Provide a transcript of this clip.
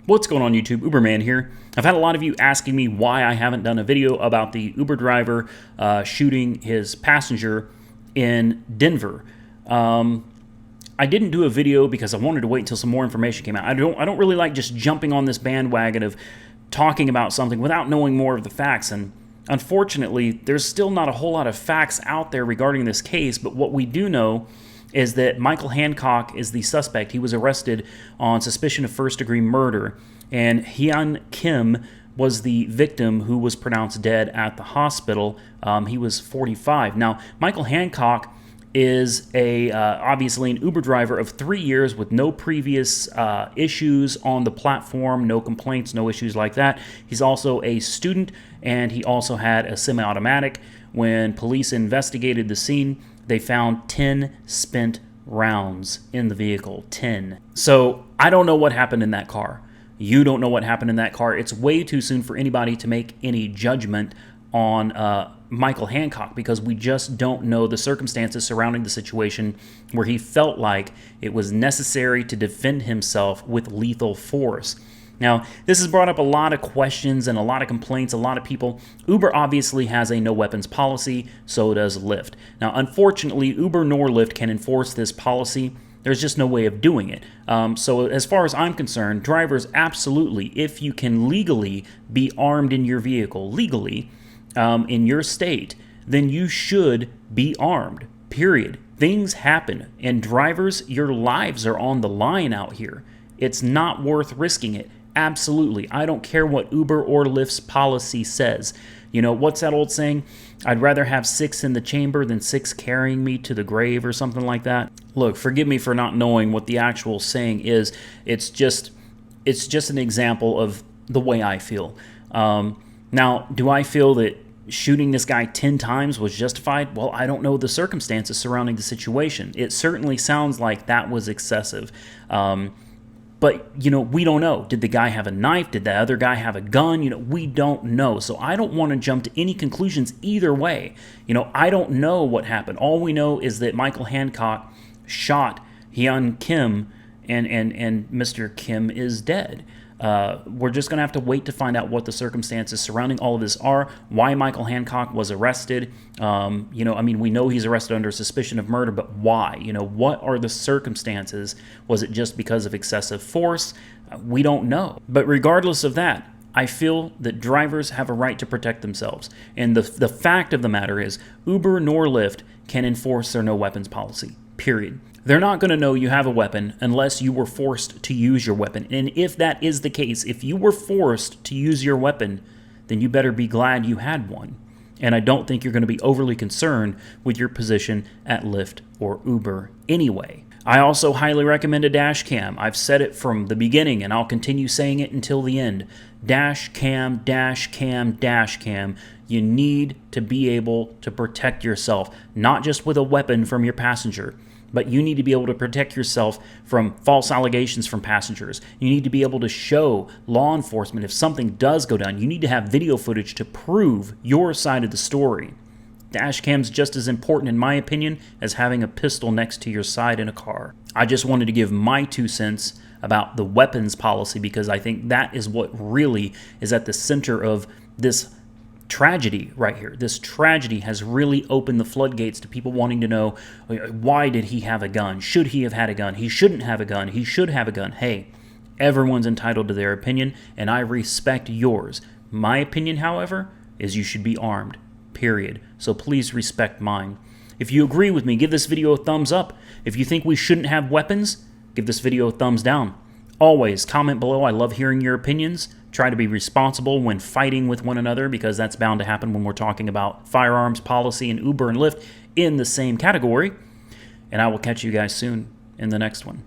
What's going on YouTube? Uberman here. I've had a lot of you asking me why I haven't done a video about the Uber driver shooting his passenger in Denver. I didn't do a video because I wanted to wait until some more information came out. I don't really like just jumping on this bandwagon of talking about something without knowing more of the facts. And unfortunately, there's still not a whole lot of facts out there regarding this case, but what we do know is that Michael Hancock is the suspect. He was arrested on suspicion of first-degree murder, and Hyun Kim was the victim who was pronounced dead at the hospital. He was 45. Now, Michael Hancock is obviously an Uber driver of 3 years with no previous issues on the platform, no complaints, no issues like that. He's also a student, and he also had a semi-automatic. When police investigated the scene, they found 10 spent rounds in the vehicle. 10. So I don't know what happened in that car. You don't know what happened in that car. It's way too soon for anybody to make any judgment on Michael Hancock because we just don't know the circumstances surrounding the situation where he felt like it was necessary to defend himself with lethal force. Now, this has brought up a lot of questions and a lot of complaints, a lot of people. Uber obviously has a no weapons policy, so does Lyft. Now, unfortunately, Uber nor Lyft can enforce this policy. There's just no way of doing it. So as far as I'm concerned, drivers absolutely, if you can legally be armed in your vehicle, legally, in your state, then you should be armed, period. Things happen, and drivers, your lives are on the line out here. It's not worth risking it. Absolutely. I don't care what Uber or Lyft's policy says. You know, what's that old saying? I'd rather have 6 in the chamber than 6 carrying me to the grave or something like that. Look, forgive me for not knowing what the actual saying is. It's just an example of the way I feel. Now, do I feel that shooting this guy 10 times was justified? Well, I don't know the circumstances surrounding the situation. It certainly sounds like that was excessive. But, you know, we don't know. Did the guy have a knife? Did the other guy have a gun? You know, we don't know. So I don't want to jump to any conclusions either way. You know, I don't know what happened. All we know is that Michael Hancock shot Hyun Kim, and Mr. Kim is dead. We're just going to have to wait to find out what the circumstances surrounding all of this are, why Michael Hancock was arrested. You know, I mean, we know he's arrested under suspicion of murder, but why? You know, what are the circumstances? Was it just because of excessive force? We don't know. But regardless of that, I feel that drivers have a right to protect themselves. And the fact of the matter is, Uber nor Lyft can enforce their no weapons policy, period. They're not going to know you have a weapon unless you were forced to use your weapon. And if that is the case, if you were forced to use your weapon, then you better be glad you had one. And I don't think you're going to be overly concerned with your position at Lyft or Uber anyway. I also highly recommend a dash cam. I've said it from the beginning and I'll continue saying it until the end. Dash cam, dash cam, dash cam. You need to be able to protect yourself, not just with a weapon from your passenger, but you need to be able to protect yourself from false allegations from passengers. You need to be able to show law enforcement if something does go down. You need to have video footage to prove your side of the story. Dash cam's just as important, in my opinion, as having a pistol next to your side in a car. I just wanted to give my 2 cents about the weapons policy because I think that is what really is at the center of this tragedy right here. This tragedy has really opened the floodgates to people wanting to know, why did he have a gun? Should he have had a gun? He shouldn't have a gun. He should have a gun. Hey, everyone's entitled to their opinion, and I respect yours. My opinion, however, is you should be armed, period. So please respect mine. If you agree with me, give this video a thumbs up. If you think we shouldn't have weapons, give this video a thumbs down. Always comment below. I love hearing your opinions. Try to be responsible when fighting with one another because that's bound to happen when we're talking about firearms policy and Uber and Lyft in the same category. And I will catch you guys soon in the next one.